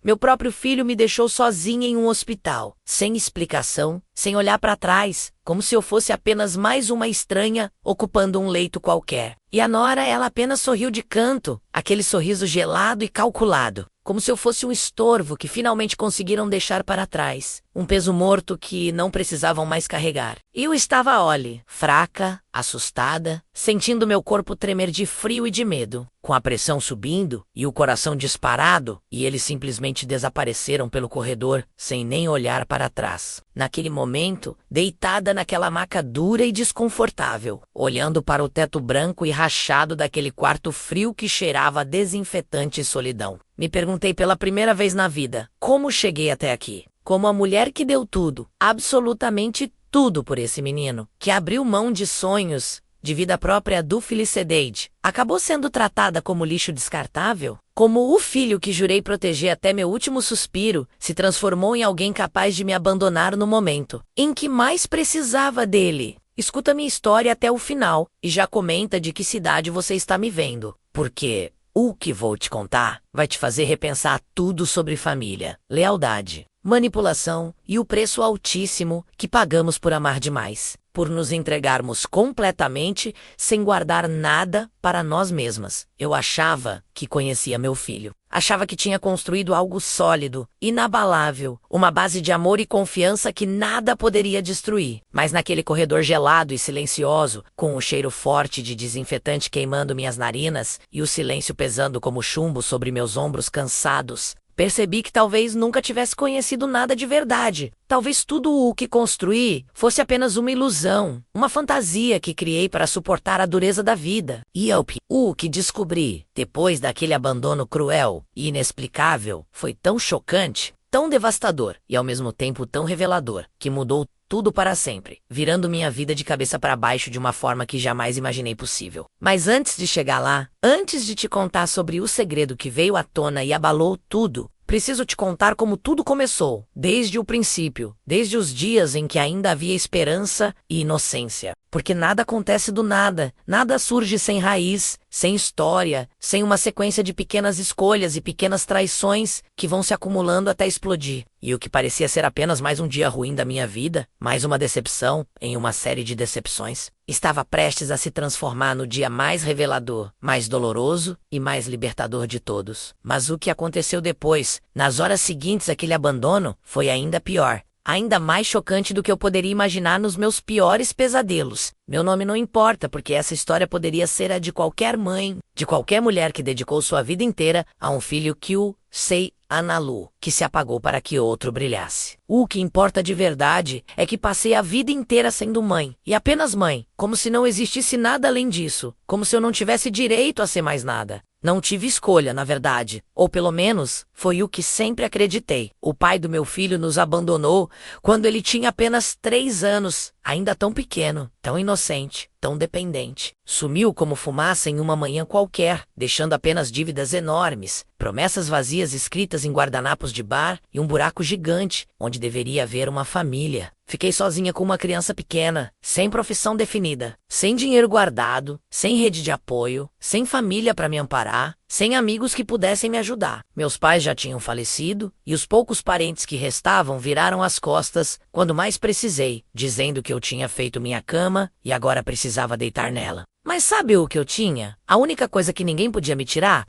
Meu próprio filho me deixou sozinha em um hospital, sem explicação, sem olhar para trás, como se eu fosse apenas mais uma estranha ocupando um leito qualquer. E a nora, ela apenas sorriu de canto, aquele sorriso gelado e calculado, como se eu fosse um estorvo que finalmente conseguiram deixar para trás, um peso morto que não precisavam mais carregar. E eu estava, olhe, fraca, assustada, sentindo meu corpo tremer de frio e de medo, com a pressão subindo e o coração disparado, e eles simplesmente desapareceram pelo corredor, sem nem olhar para trás. Naquele momento, deitada naquela maca dura e desconfortável, olhando para o teto branco e rachado daquele quarto frio que cheirava a desinfetante e solidão, me perguntei pela primeira vez na vida, como cheguei até aqui? Como a mulher que deu tudo, absolutamente tudo por esse menino, que abriu mão de sonhos, de vida própria do Felicidade, acabou sendo tratada como lixo descartável? Como o filho que jurei proteger até meu último suspiro, se transformou em alguém capaz de me abandonar no momento em que mais precisava dele? Escuta minha história até o final e já comenta de que cidade você está me vendo, porque o que vou te contar vai te fazer repensar tudo sobre família, lealdade, manipulação e o preço altíssimo que pagamos por amar demais, por nos entregarmos completamente sem guardar nada para nós mesmas. Eu achava que conhecia meu filho. Achava que tinha construído algo sólido, inabalável, uma base de amor e confiança que nada poderia destruir. Mas naquele corredor gelado e silencioso, com o cheiro forte de desinfetante queimando minhas narinas e o silêncio pesando como chumbo sobre meus ombros cansados, percebi que talvez nunca tivesse conhecido nada de verdade. Talvez tudo o que construí fosse apenas uma ilusão, uma fantasia que criei para suportar a dureza da vida. E o que descobri, depois daquele abandono cruel e inexplicável, foi tão chocante, tão devastador e ao mesmo tempo tão revelador, que mudou tudo para sempre, virando minha vida de cabeça para baixo de uma forma que jamais imaginei possível. Mas antes de chegar lá, antes de te contar sobre o segredo que veio à tona e abalou tudo, preciso te contar como tudo começou, desde o princípio, desde os dias em que ainda havia esperança e inocência. Porque nada acontece do nada, nada surge sem raiz, sem história, sem uma sequência de pequenas escolhas e pequenas traições que vão se acumulando até explodir. E o que parecia ser apenas mais um dia ruim da minha vida, mais uma decepção em uma série de decepções, estava prestes a se transformar no dia mais revelador, mais doloroso e mais libertador de todos. Mas o que aconteceu depois, nas horas seguintes àquele abandono, foi ainda pior. Ainda mais chocante do que eu poderia imaginar nos meus piores pesadelos. Meu nome não importa, porque essa história poderia ser a de qualquer mãe, de qualquer mulher que dedicou sua vida inteira a um filho que Analu, que se apagou para que outro brilhasse. O que importa de verdade é que passei a vida inteira sendo mãe, e apenas mãe, como se não existisse nada além disso, como se eu não tivesse direito a ser mais nada. Não tive escolha, na verdade, ou pelo menos foi o que sempre acreditei. O pai do meu filho nos abandonou quando ele tinha apenas 3 anos, ainda tão pequeno, tão inocente, tão dependente. Sumiu como fumaça em uma manhã qualquer, deixando apenas dívidas enormes, promessas vazias escritas em guardanapos de bar e um buraco gigante, onde deveria haver uma família. Fiquei sozinha com uma criança pequena, sem profissão definida, sem dinheiro guardado, sem rede de apoio, sem família para me amparar, sem amigos que pudessem me ajudar. Meus pais já tinham falecido e os poucos parentes que restavam viraram as costas quando mais precisei, dizendo que eu tinha feito minha cama e agora precisava deitar nela. Mas sabe o que eu tinha? A única coisa que ninguém podia me tirar?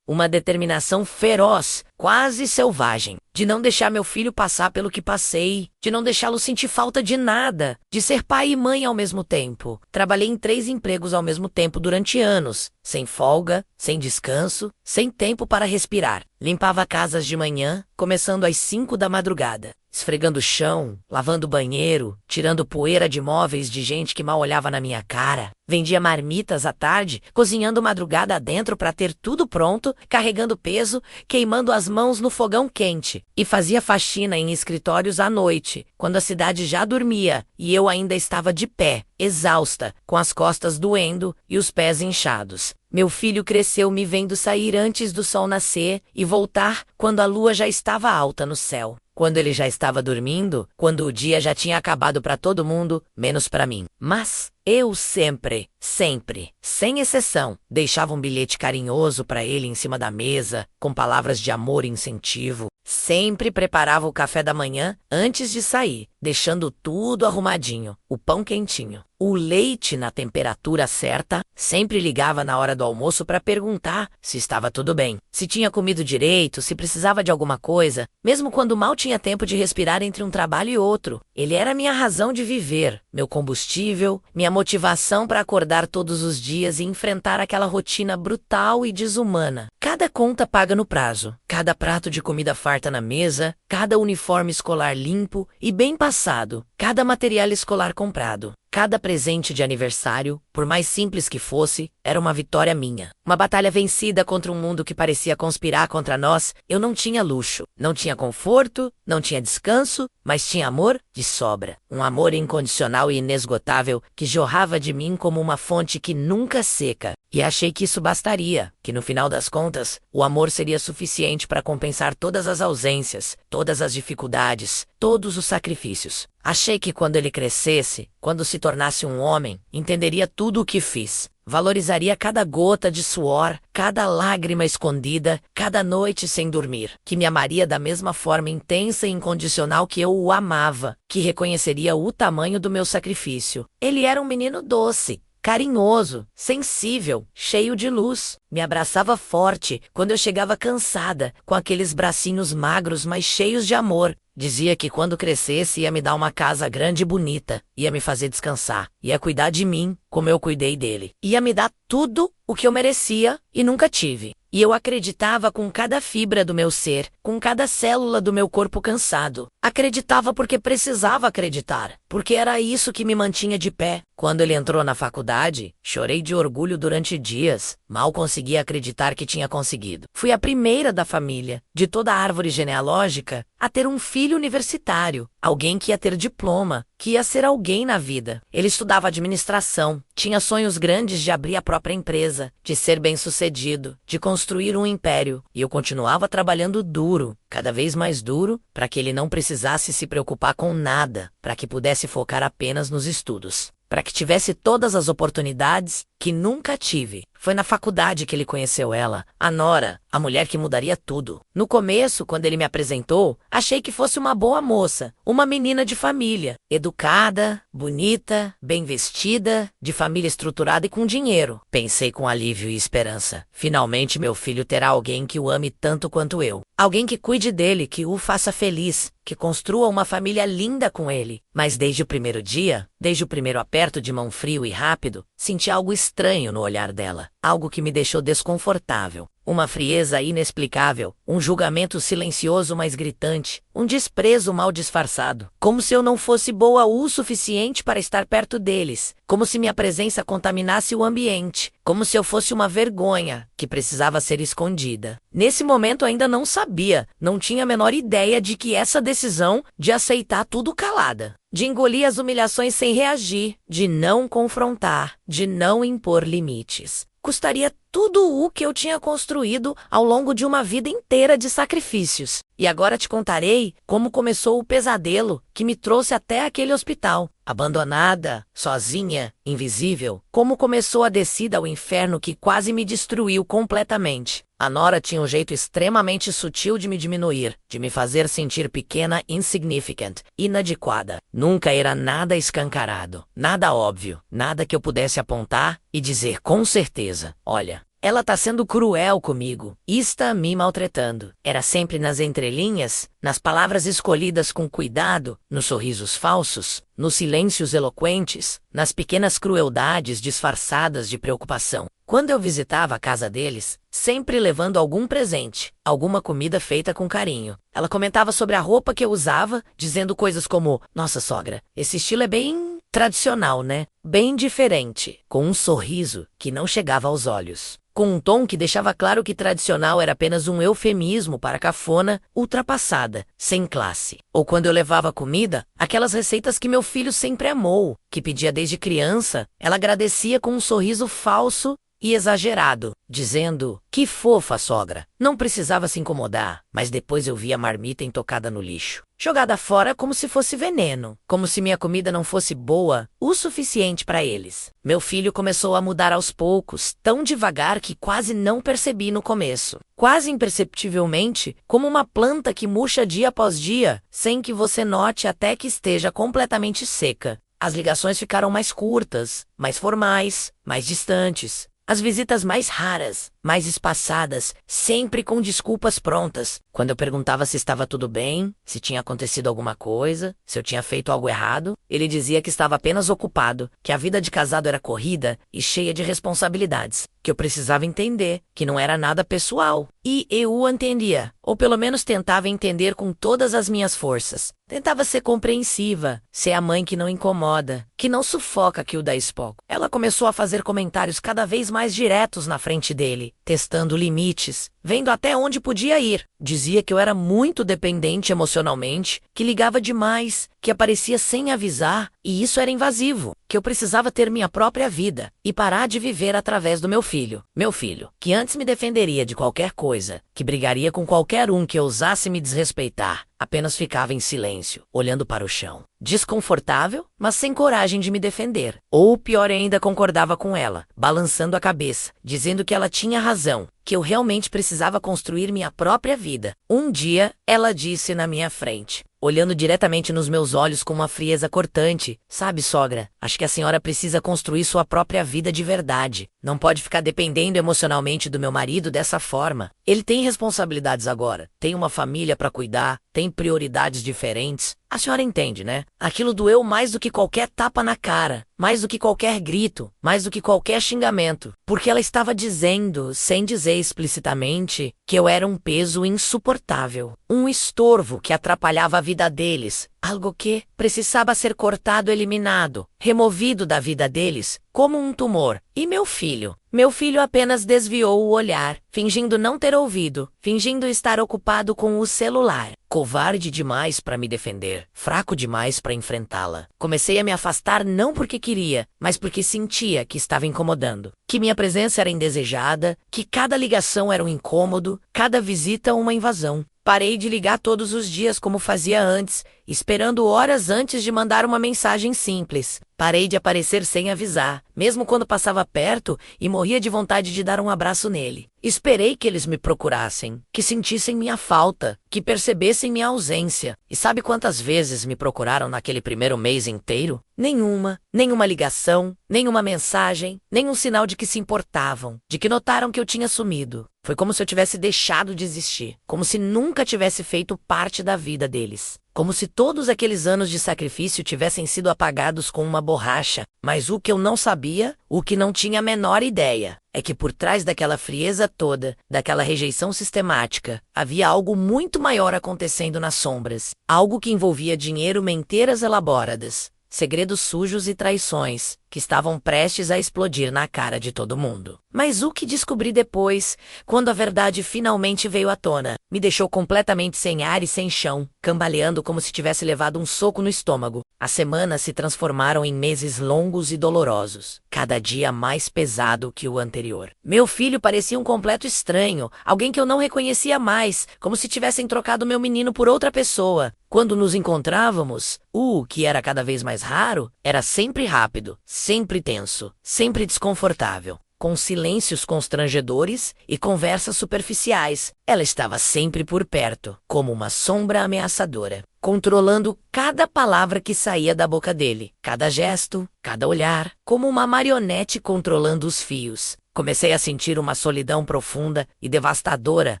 Uma determinação feroz, quase selvagem, de não deixar meu filho passar pelo que passei, de não deixá-lo sentir falta de nada, de ser pai e mãe ao mesmo tempo. Trabalhei em 3 empregos ao mesmo tempo durante anos, sem folga, sem descanso, sem tempo para respirar. Limpava casas de manhã, começando às 5 da madrugada, esfregando o chão, lavando o banheiro, tirando poeira de móveis de gente que mal olhava na minha cara. Vendia marmitas à tarde, cozinhando madrugada adentro para ter tudo pronto, carregando peso, queimando as mãos no fogão quente. E fazia faxina em escritórios à noite, quando a cidade já dormia e eu ainda estava de pé, exausta, com as costas doendo e os pés inchados. Meu filho cresceu me vendo sair antes do sol nascer e voltar quando a lua já estava alta no céu. quando ele já estava dormindo, quando o dia já tinha acabado para todo mundo, menos para mim. Mas eu sempre, sem exceção, deixava um bilhete carinhoso para ele em cima da mesa, com palavras de amor e incentivo. Sempre preparava o café da manhã antes de sair, deixando tudo arrumadinho, o pão quentinho, o leite na temperatura certa. Sempre ligava na hora do almoço para perguntar se estava tudo bem, se tinha comido direito, se precisava de alguma coisa, mesmo quando mal tinha tempo de respirar entre um trabalho e outro. Ele era minha razão de viver, meu combustível, minha motivação para acordar todos os dias e enfrentar aquela rotina brutal e desumana. Cada conta paga no prazo, cada prato de comida farta na mesa, cada uniforme escolar limpo e bem passado, cada material escolar comprado. Cada presente de aniversário, por mais simples que fosse, era uma vitória minha. Uma batalha vencida contra um mundo que parecia conspirar contra nós. Eu não tinha luxo, não tinha conforto, não tinha descanso, mas tinha amor de sobra. Um amor incondicional e inesgotável que jorrava de mim como uma fonte que nunca seca. E achei que isso bastaria, que no final das contas, o amor seria suficiente para compensar todas as ausências, todas as dificuldades, todos os sacrifícios. Achei que quando ele crescesse, quando se tornasse um homem, entenderia tudo o que fiz. Valorizaria cada gota de suor, cada lágrima escondida, cada noite sem dormir. Que me amaria da mesma forma intensa e incondicional que eu o amava. Que reconheceria o tamanho do meu sacrifício. Ele era um menino doce, carinhoso, sensível, cheio de luz. Me abraçava forte quando eu chegava cansada, com aqueles bracinhos magros mas cheios de amor. Dizia que quando crescesse ia me dar uma casa grande e bonita, ia me fazer descansar, ia cuidar de mim como eu cuidei dele. Ia me dar tudo o que eu merecia e nunca tive. E eu acreditava com cada fibra do meu ser, com cada célula do meu corpo cansado. Acreditava porque precisava acreditar, porque era isso que me mantinha de pé. Quando ele entrou na faculdade, chorei de orgulho durante dias. Mal conseguia acreditar que tinha conseguido. Fui a primeira da família, de toda a árvore genealógica, a ter um filho universitário. Alguém que ia ter diploma, que ia ser alguém na vida. Ele estudava administração, tinha sonhos grandes de abrir a própria empresa, de ser bem-sucedido, de construir um império. E eu continuava trabalhando duro, cada vez mais duro, para que ele não precisasse se preocupar com nada, para que pudesse focar apenas nos estudos, para que tivesse todas as oportunidades que nunca tive. Foi na faculdade que ele conheceu ela, a Nora, a mulher que mudaria tudo. No começo, quando ele me apresentou, achei que fosse uma boa moça, uma menina de família, educada, bonita, bem vestida, de família estruturada e com dinheiro. Pensei com alívio e esperança. Finalmente meu filho terá alguém que o ame tanto quanto eu. Alguém que cuide dele, que o faça feliz, que construa uma família linda com ele. Mas desde o primeiro dia, desde o primeiro aperto de mão frio e rápido, senti algo estranho no olhar dela. Algo que me deixou desconfortável. Uma frieza inexplicável, um julgamento silencioso mas gritante, um desprezo mal disfarçado. Como se eu não fosse boa o suficiente para estar perto deles, como se minha presença contaminasse o ambiente, como se eu fosse uma vergonha que precisava ser escondida. Nesse momento ainda não sabia, não tinha a menor ideia de que essa decisão de aceitar tudo calada, de engolir as humilhações sem reagir, de não confrontar, de não impor limites, custaria tudo o que eu tinha construído ao longo de uma vida inteira de sacrifícios. E agora te contarei como começou o pesadelo que me trouxe até aquele hospital. Abandonada, sozinha, invisível, como começou a descida ao inferno que quase me destruiu completamente. A Nora tinha um jeito extremamente sutil de me diminuir, de me fazer sentir pequena, insignificant, inadequada. Nunca era nada escancarado, nada óbvio, nada que eu pudesse apontar e dizer com certeza, olha, ela tá sendo cruel comigo, está me maltratando. Era sempre nas entrelinhas, nas palavras escolhidas com cuidado, nos sorrisos falsos, nos silêncios eloquentes, nas pequenas crueldades disfarçadas de preocupação. Quando eu visitava a casa deles, sempre levando algum presente, alguma comida feita com carinho, ela comentava sobre a roupa que eu usava, dizendo coisas como: "Nossa sogra, esse estilo é bem tradicional, né? Bem diferente", com um sorriso que não chegava aos olhos, com um tom que deixava claro que tradicional era apenas um eufemismo para cafona, ultrapassada, sem classe. Ou quando eu levava comida, aquelas receitas que meu filho sempre amou, que pedia desde criança, ela agradecia com um sorriso falso e exagerado, dizendo: "Que fofa, sogra, não precisava se incomodar", mas depois eu vi a marmita intocada no lixo, jogada fora como se fosse veneno, como se minha comida não fosse boa o suficiente para eles. Meu filho começou a mudar aos poucos, tão devagar que quase não percebi no começo. Quase imperceptivelmente, como uma planta que murcha dia após dia, sem que você note até que esteja completamente seca. As ligações ficaram mais curtas, mais formais, mais distantes. As visitas mais raras, mais espaçadas, sempre com desculpas prontas. Quando eu perguntava se estava tudo bem, se tinha acontecido alguma coisa, se eu tinha feito algo errado, ele dizia que estava apenas ocupado, que a vida de casado era corrida e cheia de responsabilidades, que eu precisava entender, que não era nada pessoal. E eu o entendia, ou pelo menos tentava entender com todas as minhas forças. Tentava ser compreensiva, ser a mãe que não incomoda, que não sufoca que o dá espoco. Ela começou a fazer comentários cada vez mais diretos na frente dele, testando limites, vendo até onde podia ir. Dizia que eu era muito dependente emocionalmente, que ligava demais, que aparecia sem avisar, e isso era invasivo, que eu precisava ter minha própria vida e parar de viver através do meu filho. Meu filho, que antes me defenderia de qualquer coisa, que brigaria com qualquer um que ousasse me desrespeitar, apenas ficava em silêncio, olhando para o chão. Desconfortável, mas sem coragem de me defender. Ou pior ainda, concordava com ela, balançando a cabeça, dizendo que ela tinha razão, que eu realmente precisava construir minha própria vida. Um dia, ela disse na minha frente, olhando diretamente nos meus olhos com uma frieza cortante: "Sabe, sogra, acho que a senhora precisa construir sua própria vida de verdade. Não pode ficar dependendo emocionalmente do meu marido dessa forma. Ele tem responsabilidades agora, tem uma família para cuidar, tem prioridades diferentes. A senhora entende, né? Aquilo doeu mais do que qualquer tapa na cara, mais do que qualquer grito, mais do que qualquer xingamento, porque ela estava dizendo, sem dizer explicitamente, que eu era um peso insuportável, um estorvo que atrapalhava a vida deles, algo que precisava ser cortado, eliminado, removido da vida deles, como um tumor. E meu filho? Meu filho apenas desviou o olhar, fingindo não ter ouvido, fingindo estar ocupado com o celular. Covarde demais para me defender, fraco demais para enfrentá-la. Comecei a me afastar não porque queria, mas porque sentia que estava incomodando, que minha presença era indesejada, que cada ligação era um incômodo, cada visita uma invasão. Parei de ligar todos os dias como fazia antes, esperando horas antes de mandar uma mensagem simples. Parei de aparecer sem avisar, mesmo quando passava perto e morria de vontade de dar um abraço nele. Esperei que eles me procurassem, que sentissem minha falta, que percebessem minha ausência. E sabe quantas vezes me procuraram naquele primeiro mês inteiro? Nenhuma ligação, nenhuma mensagem, nenhum sinal de que se importavam, de que notaram que eu tinha sumido. Foi como se eu tivesse deixado de existir, como se nunca tivesse feito parte da vida deles. Como se todos aqueles anos de sacrifício tivessem sido apagados com uma borracha. Mas o que eu não sabia, o que não tinha a menor ideia, é que por trás daquela frieza toda, daquela rejeição sistemática, havia algo muito maior acontecendo nas sombras. Algo que envolvia dinheiro, mentiras elaboradas, segredos sujos e traições, que estavam prestes a explodir na cara de todo mundo. Mas o que descobri depois, quando a verdade finalmente veio à tona, me deixou completamente sem ar e sem chão, cambaleando como se tivesse levado um soco no estômago. As semanas se transformaram em meses longos e dolorosos, cada dia mais pesado que o anterior. Meu filho parecia um completo estranho, alguém que eu não reconhecia mais, como se tivessem trocado meu menino por outra pessoa. Quando nos encontrávamos, o que era cada vez mais raro, era sempre rápido, sempre tenso, sempre desconfortável, com silêncios constrangedores e conversas superficiais. Ela estava sempre por perto, como uma sombra ameaçadora, controlando cada palavra que saía da boca dele, cada gesto, cada olhar, como uma marionete controlando os fios. Comecei a sentir uma solidão profunda e devastadora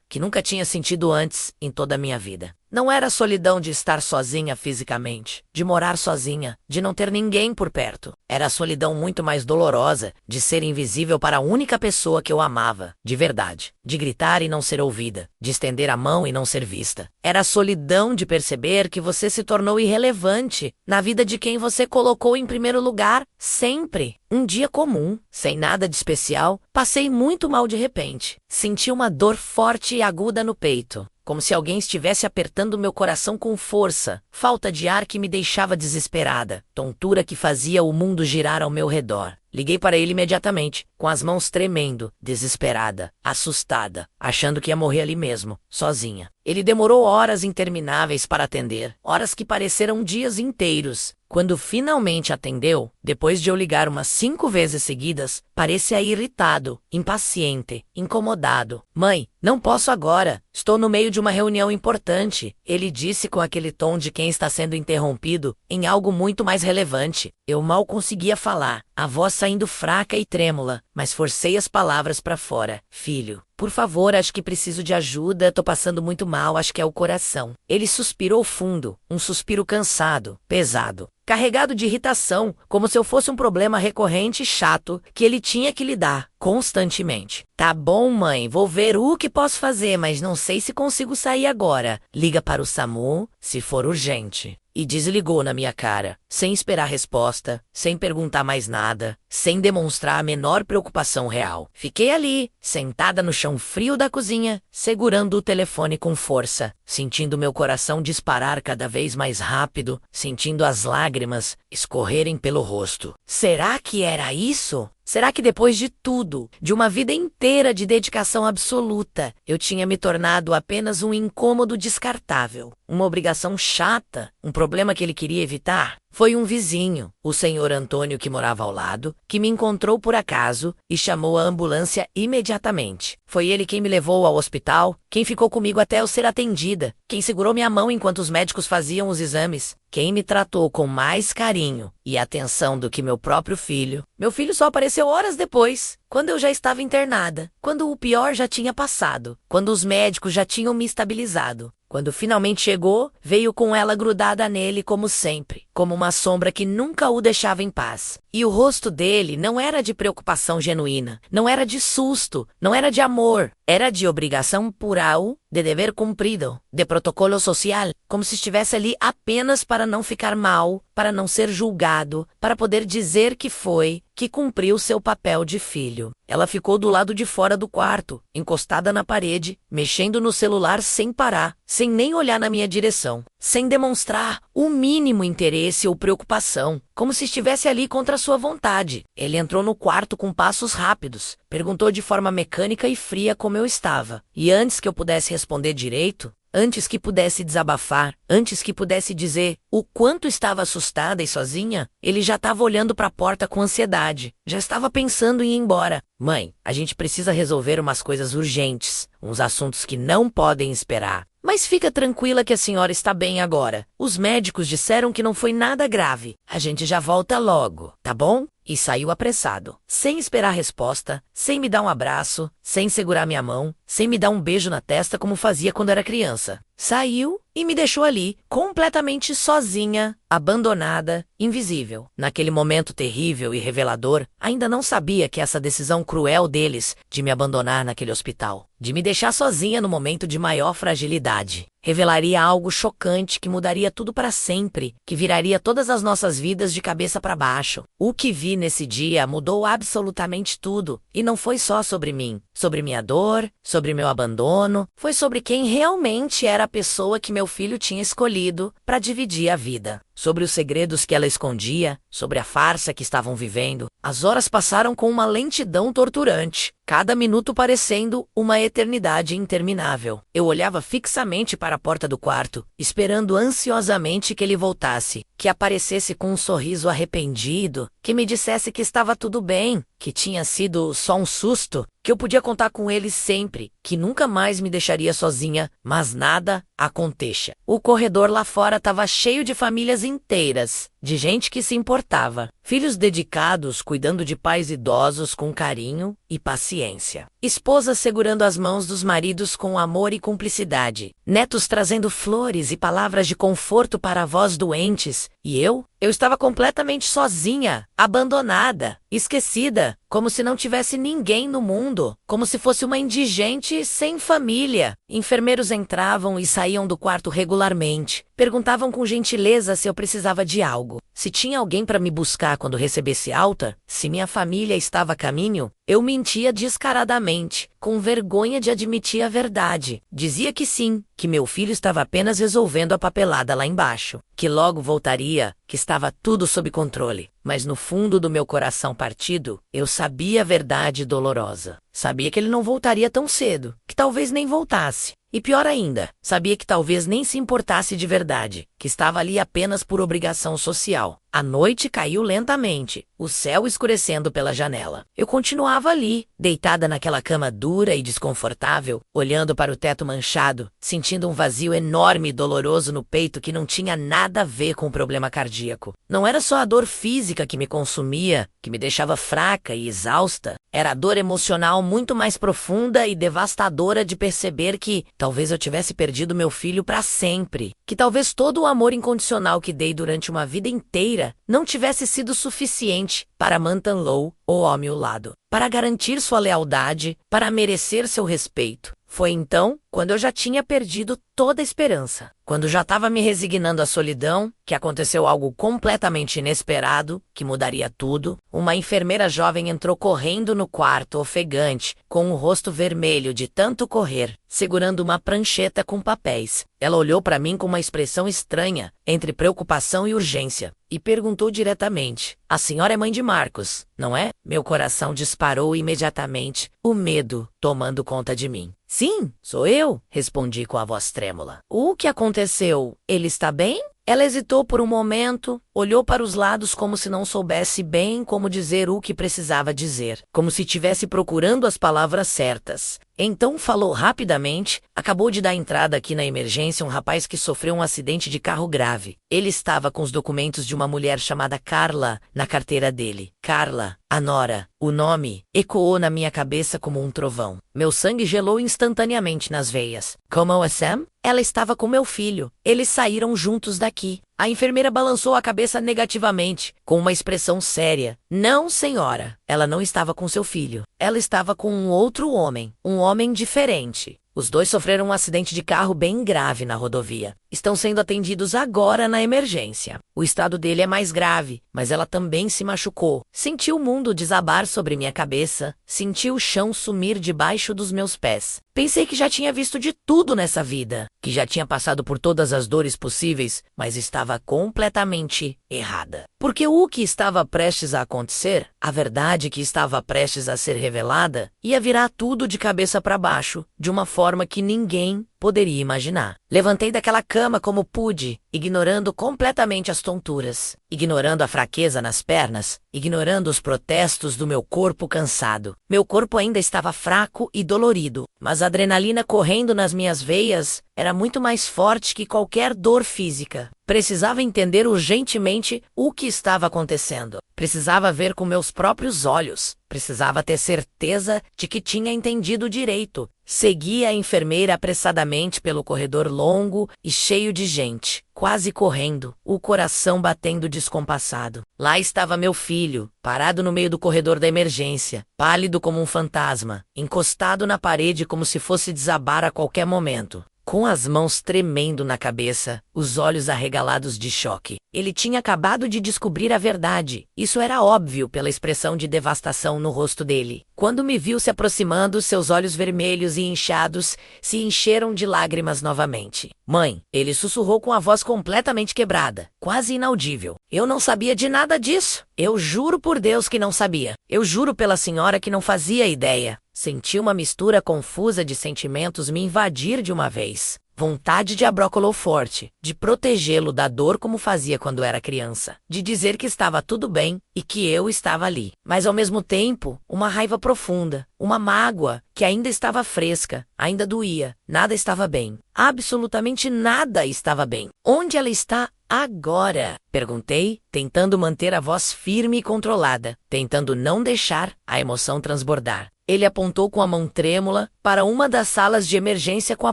que nunca tinha sentido antes em toda a minha vida. Não era a solidão de estar sozinha fisicamente, de morar sozinha, de não ter ninguém por perto. Era a solidão muito mais dolorosa de ser invisível para a única pessoa que eu amava, de verdade, de gritar e não ser ouvida, de estender a mão e não ser vista. Era a solidão de perceber que você se tornou irrelevante na vida de quem você colocou em primeiro lugar, sempre. Um dia comum, sem nada de especial, passei muito mal de repente. Senti uma dor forte e aguda no peito, como se alguém estivesse apertando meu coração com força, falta de ar que me deixava desesperada, tontura que fazia o mundo girar ao meu redor. Liguei para ele imediatamente, com as mãos tremendo, desesperada, assustada, achando que ia morrer ali mesmo, sozinha. Ele demorou horas intermináveis para atender, horas que pareceram dias inteiros. Quando finalmente atendeu, depois de eu ligar umas 5 vezes seguidas, parecia irritado, impaciente, incomodado. Mãe, não posso agora. Estou no meio de uma reunião importante, ele disse com aquele tom de quem está sendo interrompido, em algo muito mais relevante. Eu mal conseguia falar, a voz saindo fraca e trêmula, mas forcei as palavras para fora. Filho, por favor, acho que preciso de ajuda, tô passando muito mal, acho que é o coração. Ele suspirou fundo, um suspiro cansado, pesado, carregado de irritação, como se eu fosse um problema recorrente e chato que ele tinha que lidar constantemente. Tá bom, mãe, vou ver o que posso fazer, mas não sei se consigo sair agora. Liga para o SAMU, se for urgente. E desligou na minha cara, sem esperar resposta, sem perguntar mais nada, sem demonstrar a menor preocupação real. Fiquei ali, sentada no chão frio da cozinha, segurando o telefone com força, sentindo meu coração disparar cada vez mais rápido, sentindo as lágrimas escorrerem pelo rosto. Será que era isso? Será que depois de tudo, de uma vida inteira de dedicação absoluta, eu tinha me tornado apenas um incômodo descartável, uma obrigação chata, um problema que ele queria evitar? Foi um vizinho, o senhor Antônio que morava ao lado, que me encontrou por acaso e chamou a ambulância imediatamente. Foi ele quem me levou ao hospital, quem ficou comigo até eu ser atendida, quem segurou minha mão enquanto os médicos faziam os exames, quem me tratou com mais carinho e atenção do que meu próprio filho. Meu filho só apareceu horas depois, quando eu já estava internada, quando o pior já tinha passado, quando os médicos já tinham me estabilizado. Quando finalmente chegou, veio com ela grudada nele como sempre, como uma sombra que nunca o deixava em paz. E o rosto dele não era de preocupação genuína, não era de susto, não era de amor, era de obrigação plural, de dever cumprido, de protocolo social, como se estivesse ali apenas para não ficar mal, para não ser julgado, para poder dizer que cumpriu seu papel de filho. Ela ficou do lado de fora do quarto, encostada na parede, mexendo no celular sem parar, sem nem olhar na minha direção, sem demonstrar o mínimo interesse ou preocupação, como se estivesse ali contra sua vontade. Ele entrou no quarto com passos rápidos, perguntou de forma mecânica e fria como eu estava, e antes que eu pudesse responder direito, antes que pudesse desabafar, antes que pudesse dizer o quanto estava assustada e sozinha, ele já estava olhando para a porta com ansiedade, já estava pensando em ir embora. Mãe, a gente precisa resolver umas coisas urgentes, uns assuntos que não podem esperar. Mas fica tranquila que a senhora está bem agora. Os médicos disseram que não foi nada grave. A gente já volta logo, tá bom? E saiu apressado, sem esperar resposta, sem me dar um abraço, sem segurar minha mão, sem me dar um beijo na testa como fazia quando era criança. Saiu e me deixou ali, completamente sozinha, abandonada, invisível. Naquele momento terrível e revelador, ainda não sabia que essa decisão cruel deles de me abandonar naquele hospital, de me deixar sozinha no momento de maior fragilidade, revelaria algo chocante que mudaria tudo para sempre, que viraria todas as nossas vidas de cabeça para baixo. O que vi nesse dia mudou absolutamente tudo, e não foi só sobre mim, sobre minha dor, sobre meu abandono, foi sobre quem realmente era a pessoa que meu filho tinha escolhido para dividir a vida. Sobre os segredos que ela escondia, sobre a farsa que estavam vivendo. As horas passaram com uma lentidão torturante, cada minuto parecendo uma eternidade interminável. Eu olhava fixamente para a porta do quarto, esperando ansiosamente que ele voltasse, que aparecesse com um sorriso arrependido, que me dissesse que estava tudo bem, que tinha sido só um susto, que eu podia contar com ele sempre, que nunca mais me deixaria sozinha, mas nada aconteça. O corredor lá fora estava cheio de famílias inteiras, de gente que se importava, filhos dedicados cuidando de pais idosos com carinho e paciência, esposas segurando as mãos dos maridos com amor e cumplicidade, netos trazendo flores e palavras de conforto para avós doentes, e eu estava completamente sozinha, abandonada, esquecida, como se não tivesse ninguém no mundo, como se fosse uma indigente sem família. Enfermeiros entravam e saíam do quarto regularmente, perguntavam com gentileza se eu precisava de algo, se tinha alguém para me buscar quando recebesse alta, se minha família estava a caminho. Eu mentia descaradamente, com vergonha de admitir a verdade. Dizia que sim, que meu filho estava apenas resolvendo a papelada lá embaixo, que logo voltaria, que estava tudo sob controle. mas no fundo do meu coração partido, eu sabia a verdade dolorosa. Sabia que ele não voltaria tão cedo, que talvez nem voltasse. E pior ainda, sabia que talvez nem se importasse de verdade, que estava ali apenas por obrigação social. A noite caiu lentamente, o céu escurecendo pela janela. Eu continuava ali, deitada naquela cama dura e desconfortável, olhando para o teto manchado, sentindo um vazio enorme e doloroso no peito que não tinha nada a ver com o problema cardíaco. Não era só a dor física que me consumia, que me deixava fraca e exausta. Era a dor emocional muito mais profunda e devastadora de perceber que talvez eu tivesse perdido meu filho para sempre, que talvez todo o amor incondicional que dei durante uma vida inteira não tivesse sido suficiente para mantê-lo ou ao meu lado, para garantir sua lealdade, para merecer seu respeito. Foi então, quando eu já tinha perdido toda a esperança, quando já estava me resignando à solidão, que aconteceu algo completamente inesperado, que mudaria tudo. Uma enfermeira jovem entrou correndo no quarto, ofegante, com o rosto vermelho de tanto correr, segurando uma prancheta com papéis. Ela olhou para mim com uma expressão estranha, entre preocupação e urgência, e perguntou diretamente: "A senhora é mãe de Marcos, não é?" Meu coração disparou imediatamente, o medo tomando conta de mim. "Sim, sou eu", respondi com a voz trêmula. "O que aconteceu? Ele está bem?" Ela hesitou por um momento, olhou para os lados como se não soubesse bem como dizer o que precisava dizer, como se estivesse procurando as palavras certas. Então falou rapidamente. "Acabou de dar entrada aqui na emergência um rapaz que sofreu um acidente de carro grave. Ele estava com os documentos de uma mulher chamada Carla na carteira dele. Carla, a nora." O nome ecoou na minha cabeça como um trovão. Meu sangue gelou instantaneamente nas veias. "Como é Sam?" "Ela estava com meu filho. Eles saíram juntos daqui." A enfermeira balançou a cabeça negativamente, com uma expressão séria. "Não, senhora. Ela não estava com seu filho. Ela estava com um outro homem. Um homem diferente. Os dois sofreram um acidente de carro bem grave na rodovia. Estão sendo atendidos agora na emergência. O estado dele é mais grave, mas ela também se machucou. Senti o mundo desabar sobre minha cabeça. Senti o chão sumir debaixo dos meus pés. Pensei que já tinha visto de tudo nessa vida, que já tinha passado por todas as dores possíveis, mas estava completamente errada. Porque o que estava prestes a acontecer, a verdade que estava prestes a ser revelada, ia virar tudo de cabeça para baixo, de uma forma que ninguém poderia imaginar. Levantei daquela cama como pude, ignorando completamente as tonturas, ignorando a fraqueza nas pernas, ignorando os protestos do meu corpo cansado. Meu corpo ainda estava fraco e dolorido, mas a adrenalina correndo nas minhas veias era muito mais forte que qualquer dor física. Precisava entender urgentemente o que estava acontecendo. Precisava ver com meus próprios olhos. Precisava ter certeza de que tinha entendido direito. Segui a enfermeira apressadamente pelo corredor longo e cheio de gente, quase correndo, o coração batendo descompassado. Lá estava meu filho, parado no meio do corredor da emergência, pálido como um fantasma, encostado na parede como se fosse desabar a qualquer momento. Com as mãos tremendo na cabeça, os olhos arregalados de choque. Ele tinha acabado de descobrir a verdade. Isso era óbvio pela expressão de devastação no rosto dele. Quando me viu se aproximando, seus olhos vermelhos e inchados se encheram de lágrimas novamente. "Mãe", ele sussurrou com a voz completamente quebrada, quase inaudível. "Eu não sabia de nada disso. Eu juro por Deus que não sabia. Eu juro pela senhora que não fazia ideia." Senti uma mistura confusa de sentimentos me invadir de uma vez. Vontade de abrocá-lo forte, de protegê-lo da dor como fazia quando era criança, de dizer que estava tudo bem e que eu estava ali. Mas ao mesmo tempo, uma raiva profunda, uma mágoa que ainda estava fresca, ainda doía. Nada estava bem. Absolutamente nada estava bem. "Onde ela está agora?" perguntei, tentando manter a voz firme e controlada, tentando não deixar a emoção transbordar. Ele apontou com a mão trêmula para uma das salas de emergência com a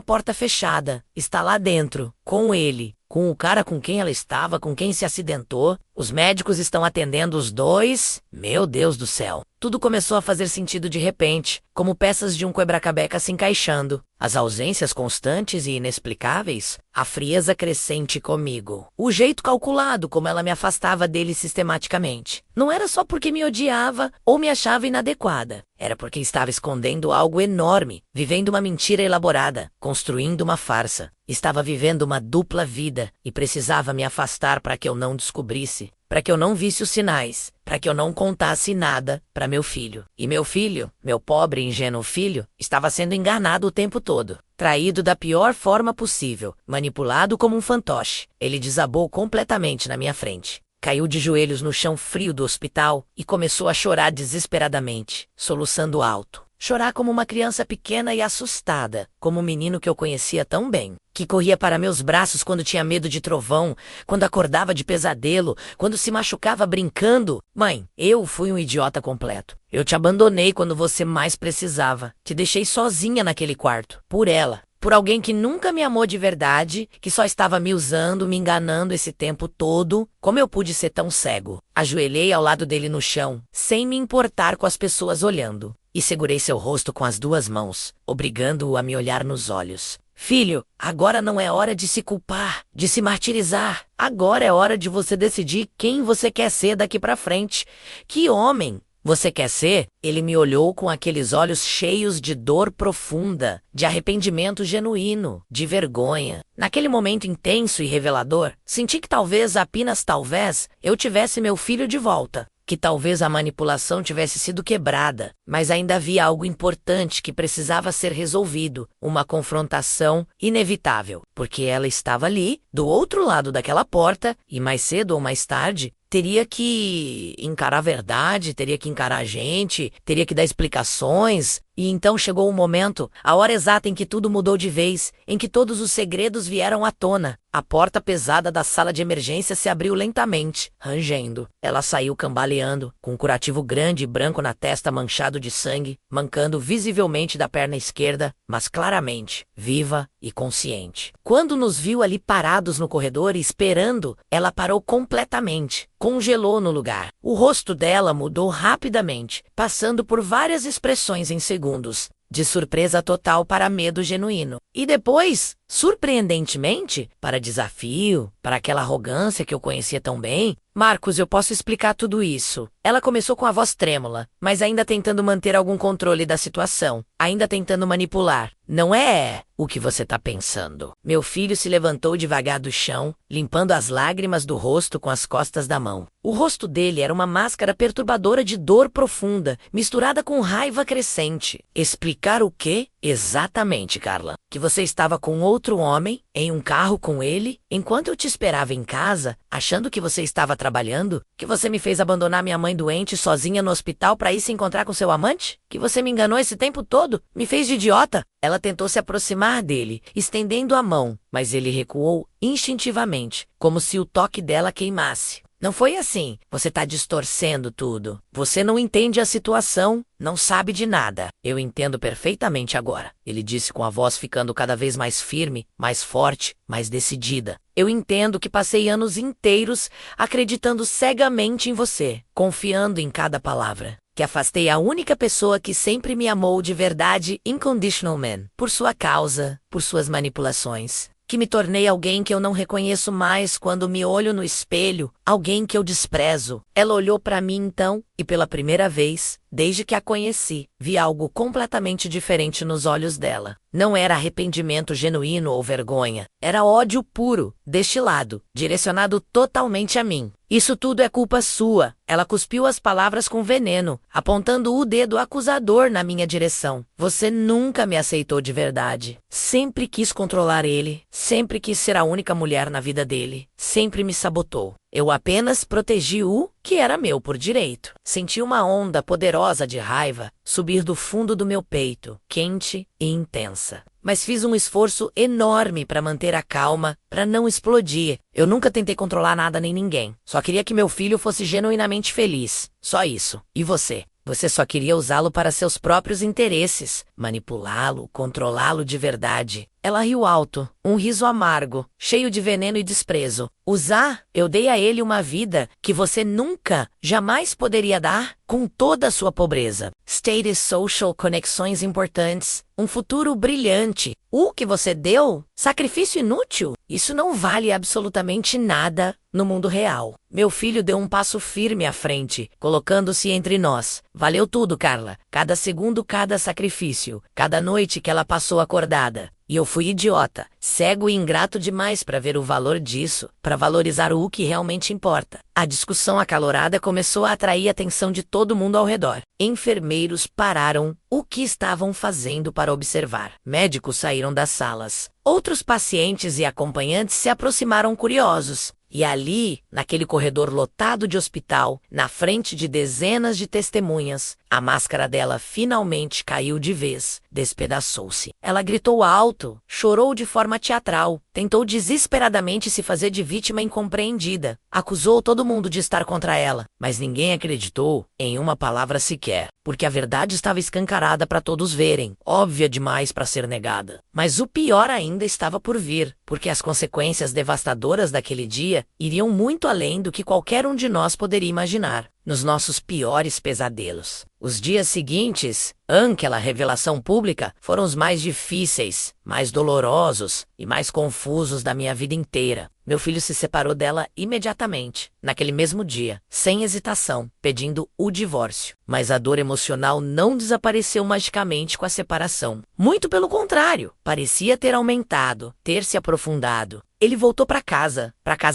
porta fechada. "Está lá dentro, com ele, com o cara com quem ela estava, com quem se acidentou. Os médicos estão atendendo os dois." Meu Deus do céu. Tudo começou a fazer sentido de repente, como peças de um quebra-cabeça se encaixando. As ausências constantes e inexplicáveis, a frieza crescente comigo, o jeito calculado como ela me afastava dele sistematicamente. Não era só porque me odiava ou me achava inadequada. Era porque estava escondendo algo enorme, vivendo uma mentira elaborada, construindo uma farsa. Estava vivendo uma dupla vida e precisava me afastar para que eu não descobrisse, para que eu não visse os sinais, para que eu não contasse nada para meu filho. E meu filho, meu pobre e ingênuo filho, estava sendo enganado o tempo todo. Traído da pior forma possível, manipulado como um fantoche. Ele desabou completamente na minha frente. Caiu de joelhos no chão frio do hospital e começou a chorar desesperadamente, soluçando alto. Chorar como uma criança pequena e assustada, como um menino que eu conhecia tão bem, que corria para meus braços quando tinha medo de trovão, quando acordava de pesadelo, quando se machucava brincando. Mãe, eu fui um idiota completo. Eu te abandonei quando você mais precisava. Te deixei sozinha naquele quarto, por ela. Por alguém que nunca me amou de verdade, que só estava me usando, me enganando esse tempo todo. Como eu pude ser tão cego? Ajoelhei ao lado dele no chão, sem me importar com as pessoas olhando, e segurei seu rosto com as 2 mãos, obrigando-o a me olhar nos olhos. Filho, agora não é hora de se culpar, de se martirizar. Agora é hora de você decidir quem você quer ser daqui pra frente. Que homem você quer ser? Ele me olhou com aqueles olhos cheios de dor profunda, de arrependimento genuíno, de vergonha. Naquele momento intenso e revelador, senti que talvez, apenas talvez, eu tivesse meu filho de volta. Que talvez a manipulação tivesse sido quebrada, mas ainda havia algo importante que precisava ser resolvido, uma confrontação inevitável, porque ela estava ali, do outro lado daquela porta, e mais cedo ou mais tarde, teria que encarar a verdade, teria que encarar a gente, teria que dar explicações. E então chegou o momento, a hora exata em que tudo mudou de vez, em que todos os segredos vieram à tona. A porta pesada da sala de emergência se abriu lentamente, rangendo. Ela saiu cambaleando, com um curativo grande e branco na testa manchado de sangue, mancando visivelmente da perna esquerda, mas claramente, viva e consciente. Quando nos viu ali parados no corredor e esperando, ela parou completamente. Congelou no lugar. O rosto dela mudou rapidamente, passando por várias expressões em segundos, de surpresa total para medo genuíno. E depois, surpreendentemente, para desafio, para aquela arrogância que eu conhecia tão bem. Marcos, eu posso explicar tudo isso. Ela começou com a voz trêmula, mas ainda tentando manter algum controle da situação, ainda tentando manipular. Não é o que você está pensando. Meu filho se levantou devagar do chão, limpando as lágrimas do rosto com as costas da mão. O rosto dele era uma máscara perturbadora de dor profunda, misturada com raiva crescente. Explicar o quê? Exatamente, Carla. Que você estava com outro homem, em um carro com ele, enquanto eu te esperava em casa, achando que você estava trabalhando? Que você me fez abandonar minha mãe doente sozinha no hospital para ir se encontrar com seu amante? Que você me enganou esse tempo todo? Me fez de idiota? Ela tentou se aproximar dele, estendendo a mão, mas ele recuou instintivamente, como se o toque dela queimasse. Não foi assim. Você está distorcendo tudo. Você não entende a situação, não sabe de nada. Eu entendo perfeitamente agora, ele disse com a voz ficando cada vez mais firme, mais forte, mais decidida. Eu entendo que passei anos inteiros acreditando cegamente em você, confiando em cada palavra. Que afastei a única pessoa que sempre me amou de verdade, inconditionalmente, por sua causa, por suas manipulações. Que me tornei alguém que eu não reconheço mais quando me olho no espelho, alguém que eu desprezo. Ela olhou para mim então, e pela primeira vez, desde que a conheci, vi algo completamente diferente nos olhos dela. Não era arrependimento genuíno ou vergonha, era ódio puro, destilado, direcionado totalmente a mim. Isso tudo é culpa sua. Ela cuspiu as palavras com veneno, apontando o dedo acusador na minha direção. Você nunca me aceitou de verdade. Sempre quis controlar ele, sempre quis ser a única mulher na vida dele, sempre me sabotou. Eu apenas protegi o que era meu por direito. Senti uma onda poderosa de raiva subir do fundo do meu peito, quente e intensa. Mas fiz um esforço enorme para manter a calma, para não explodir. Eu nunca tentei controlar nada nem ninguém. Só queria que meu filho fosse genuinamente feliz. Só isso. E você? Você só queria usá-lo para seus próprios interesses, manipulá-lo, controlá-lo de verdade. Ela riu alto, um riso amargo, cheio de veneno e desprezo. Usar, eu dei a ele uma vida que você nunca, jamais poderia dar, com toda a sua pobreza. Status social, conexões importantes, um futuro brilhante. O que você deu? Sacrifício inútil? Isso não vale absolutamente nada no mundo real. Meu filho deu um passo firme à frente, colocando-se entre nós. Valeu tudo, Carla. Cada segundo, cada sacrifício. Cada noite que ela passou acordada. E eu fui idiota, cego e ingrato demais para ver o valor disso, para valorizar o que realmente importa. A discussão acalorada começou a atrair a atenção de todo mundo ao redor. Enfermeiros pararam o que estavam fazendo para observar. Médicos saíram das salas. Outros pacientes e acompanhantes se aproximaram curiosos. E ali, naquele corredor lotado de hospital, na frente de dezenas de testemunhas, a máscara dela finalmente caiu de vez, despedaçou-se. Ela gritou alto, chorou de forma teatral, tentou desesperadamente se fazer de vítima incompreendida, acusou todo mundo de estar contra ela, mas ninguém acreditou em uma palavra sequer, porque a verdade estava escancarada para todos verem, óbvia demais para ser negada. Mas o pior ainda estava por vir, porque as consequências devastadoras daquele dia iriam muito além do que qualquer um de nós poderia imaginar. Nos nossos piores pesadelos. Os dias seguintes, àquela revelação pública, foram os mais difíceis, mais dolorosos e mais confusos da minha vida inteira. Meu filho se separou dela imediatamente, naquele mesmo dia, sem hesitação, pedindo o divórcio. Mas a dor emocional não desapareceu magicamente com a separação. Muito pelo contrário, parecia ter aumentado, ter se aprofundado. Ele voltou para casa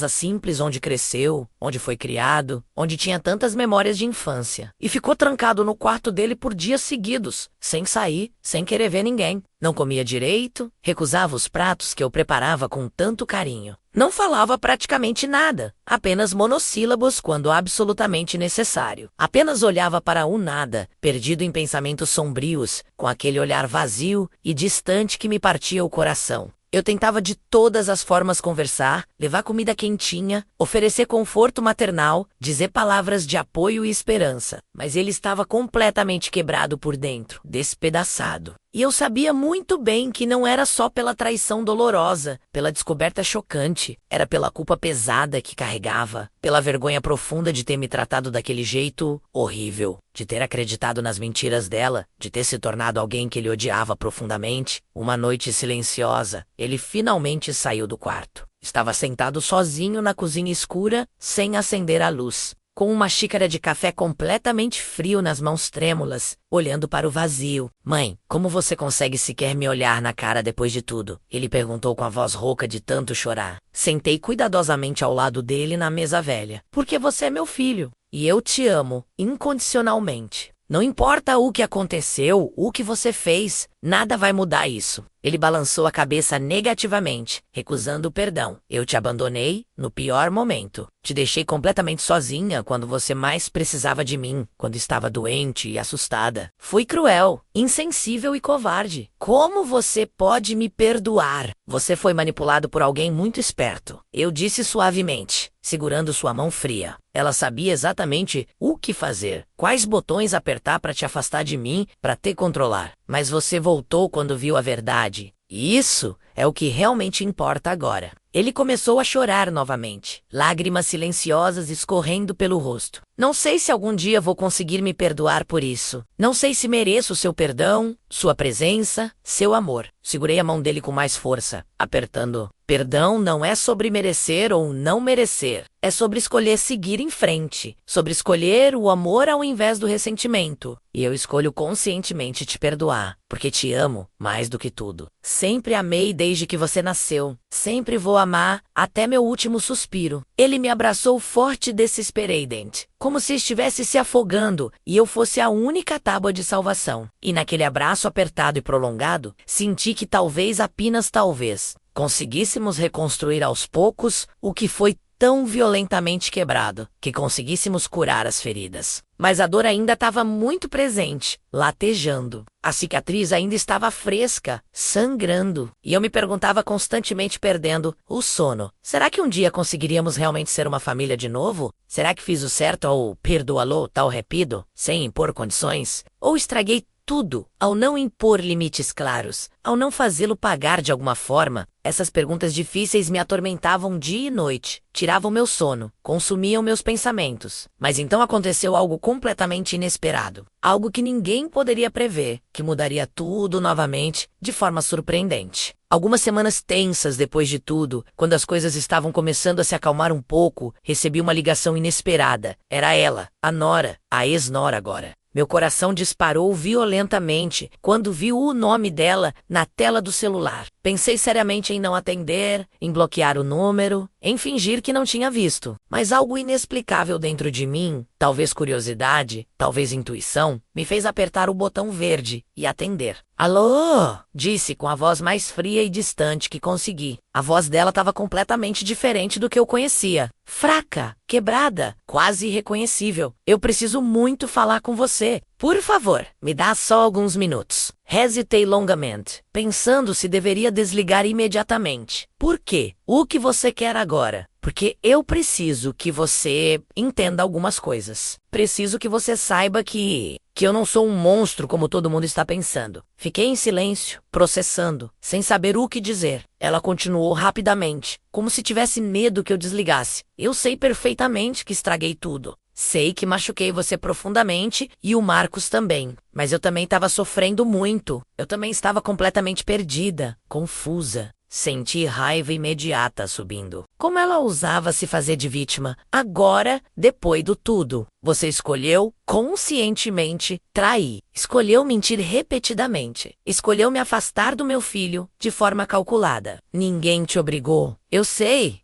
simples onde cresceu, onde foi criado, onde tinha tantas memórias de infância. E ficou trancado no quarto dele por dias seguidos, sem sair, sem querer ver ninguém. Não comia direito, recusava os pratos que eu preparava com tanto carinho. Não falava praticamente nada, apenas monossílabos quando absolutamente necessário. Apenas olhava para o nada, perdido em pensamentos sombrios, com aquele olhar vazio e distante que me partia o coração. Eu tentava de todas as formas conversar, levar comida quentinha, oferecer conforto maternal, dizer palavras de apoio e esperança. Mas ele estava completamente quebrado por dentro, despedaçado. E eu sabia muito bem que não era só pela traição dolorosa, pela descoberta chocante, era pela culpa pesada que carregava, pela vergonha profunda de ter me tratado daquele jeito horrível, de ter acreditado nas mentiras dela, de ter se tornado alguém que ele odiava profundamente. Uma noite silenciosa, ele finalmente saiu do quarto. Estava sentado sozinho na cozinha escura, sem acender a luz, com uma xícara de café completamente frio nas mãos trêmulas, olhando para o vazio. "Mãe, como você consegue sequer me olhar na cara depois de tudo?" Ele perguntou com a voz rouca de tanto chorar. Sentei cuidadosamente ao lado dele na mesa velha. "Porque você é meu filho, e eu te amo, incondicionalmente. Não importa o que aconteceu, o que você fez, nada vai mudar isso." Ele balançou a cabeça negativamente, recusando o perdão. "Eu te abandonei no pior momento. Te deixei completamente sozinha quando você mais precisava de mim, quando estava doente e assustada. Fui cruel, insensível e covarde. Como você pode me perdoar? Você foi manipulado por alguém muito esperto." Eu disse suavemente, segurando sua mão fria. Ela sabia exatamente o que fazer, quais botões apertar para te afastar de mim, para te controlar. Mas você voltou quando viu a verdade. E isso é o que realmente importa agora. Ele começou a chorar novamente, lágrimas silenciosas escorrendo pelo rosto. "Não sei se algum dia vou conseguir me perdoar por isso. Não sei se mereço seu perdão, sua presença, seu amor." Segurei a mão dele com mais força, apertando. Perdão não é sobre merecer ou não merecer. É sobre escolher seguir em frente, sobre escolher o amor ao invés do ressentimento. E eu escolho conscientemente te perdoar, porque te amo mais do que tudo. Sempre amei desde que você nasceu. Sempre vou amar até meu último suspiro. Ele me abraçou forte e desesperadamente, como se estivesse se afogando e eu fosse a única tábua de salvação. E naquele abraço apertado e prolongado, senti que talvez, apenas talvez, conseguíssemos reconstruir aos poucos o que foi tão violentamente quebrado, que conseguíssemos curar as feridas. Mas a dor ainda estava muito presente, latejando. A cicatriz ainda estava fresca, sangrando. E eu me perguntava constantemente, perdendo o sono. Será que um dia conseguiríamos realmente ser uma família de novo? Será que fiz o certo ao perdoá-lo tal repido, sem impor condições? Ou estraguei Tudo, ao não impor limites claros, ao não fazê-lo pagar de alguma forma. Essas perguntas difíceis me atormentavam dia e noite, tiravam meu sono, consumiam meus pensamentos. Mas então aconteceu algo completamente inesperado. Algo que ninguém poderia prever, que mudaria tudo novamente, de forma surpreendente. Algumas semanas tensas depois de tudo, quando as coisas estavam começando a se acalmar um pouco, recebi uma ligação inesperada. Era ela, a Nora, a ex-Nora agora. Meu coração disparou violentamente quando vi o nome dela na tela do celular. Pensei seriamente em não atender, em bloquear o número, em fingir que não tinha visto. Mas algo inexplicável dentro de mim, talvez curiosidade, talvez intuição, me fez apertar o botão verde e atender. Alô? Disse com a voz mais fria e distante que consegui. A voz dela estava completamente diferente do que eu conhecia. Fraca, quebrada, quase irreconhecível. Eu preciso muito falar com você. Por favor, me dá só alguns minutos. Hesitei longamente, pensando se deveria desligar imediatamente. Por quê? O que você quer agora? Porque eu preciso que você entenda algumas coisas. Preciso que você saiba que eu não sou um monstro como todo mundo está pensando. Fiquei em silêncio, processando, sem saber o que dizer. Ela continuou rapidamente, como se tivesse medo que eu desligasse. Eu sei perfeitamente que estraguei tudo. Sei que machuquei você profundamente e o Marcos também. Mas eu também estava sofrendo muito. Eu também estava completamente perdida, confusa. Senti raiva imediata subindo. Como ela ousava se fazer de vítima? Agora, depois do tudo, você escolheu, conscientemente, trair. Escolheu mentir repetidamente. Escolheu me afastar do meu filho de forma calculada. Ninguém te obrigou. Eu sei,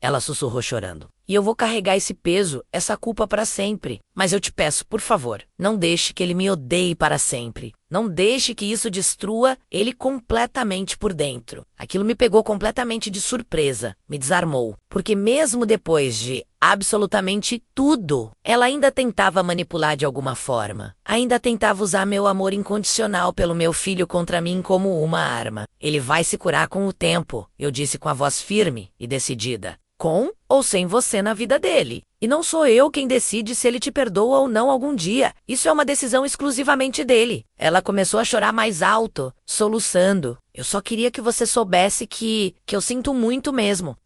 ela sussurrou chorando. E eu vou carregar esse peso, essa culpa para sempre. Mas eu te peço, por favor, não deixe que ele me odeie para sempre. Não deixe que isso destrua ele completamente por dentro. Aquilo me pegou completamente de surpresa, me desarmou. Porque mesmo depois de absolutamente tudo, ela ainda tentava manipular de alguma forma. Ainda tentava usar meu amor incondicional pelo meu filho contra mim como uma arma. Ele vai se curar com o tempo, eu disse com a voz firme e decidida. Com ou sem você na vida dele. E não sou eu quem decide se ele te perdoa ou não algum dia. Isso é uma decisão exclusivamente dele. Ela começou a chorar mais alto, soluçando. Eu só queria que você soubesse que eu sinto muito mesmo.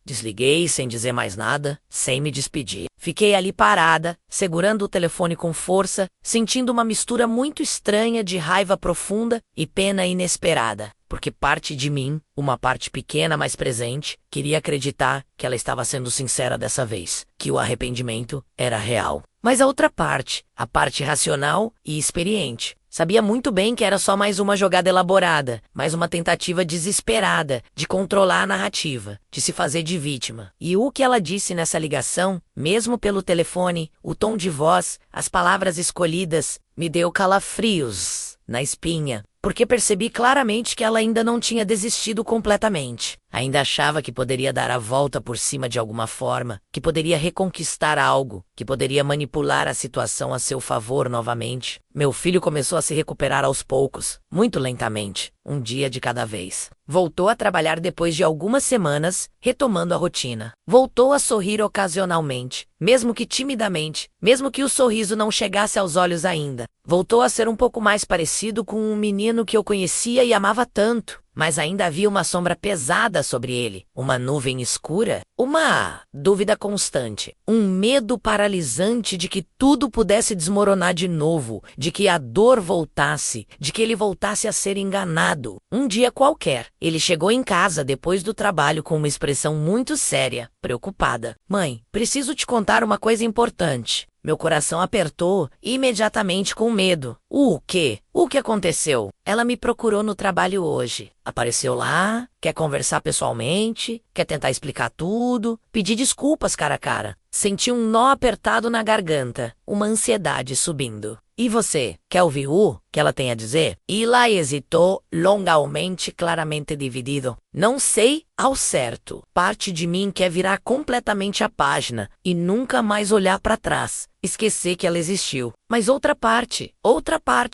Desliguei sem dizer mais nada, sem me despedir. Fiquei ali parada, segurando o telefone com força, sentindo uma mistura muito estranha de raiva profunda e pena inesperada. Porque parte de mim, uma parte pequena mas presente, queria acreditar que ela estava sendo sincera dessa vez, que o arrependimento era real. Mas a outra parte, a parte racional e experiente, sabia muito bem que era só mais uma jogada elaborada, mais uma tentativa desesperada de controlar a narrativa, de se fazer de vítima. E o que ela disse nessa ligação, mesmo pelo telefone, o tom de voz, as palavras escolhidas, me deu calafrios na espinha. Porque percebi claramente que ela ainda não tinha desistido completamente. Ainda achava que poderia dar a volta por cima de alguma forma, que poderia reconquistar algo, que poderia manipular a situação a seu favor novamente. Meu filho começou a se recuperar aos poucos, muito lentamente, um dia de cada vez. Voltou a trabalhar depois de algumas semanas, retomando a rotina. Voltou a sorrir ocasionalmente, mesmo que timidamente, mesmo que o sorriso não chegasse aos olhos ainda. Voltou a ser um pouco mais parecido com um menino que eu conhecia e amava tanto. Mas ainda havia uma sombra pesada sobre ele, uma nuvem escura, uma dúvida constante, um medo paralisante de que tudo pudesse desmoronar de novo, de que a dor voltasse, de que ele voltasse a ser enganado. Um dia qualquer, ele chegou em casa depois do trabalho com uma expressão muito séria, preocupada. Mãe, preciso te contar uma coisa importante. Meu coração apertou imediatamente com medo. O quê? O que aconteceu? Ela me procurou no trabalho hoje. Apareceu lá, quer conversar pessoalmente, quer tentar explicar tudo, pedir desculpas cara a cara. Senti um nó apertado na garganta, uma ansiedade subindo. E você, quer ouvir o que ela tem a dizer? Ela hesitou longamente, claramente dividido. Não sei ao certo. Parte de mim quer virar completamente a página e nunca mais olhar para trás. Esquecer que ela existiu. Mas outra parte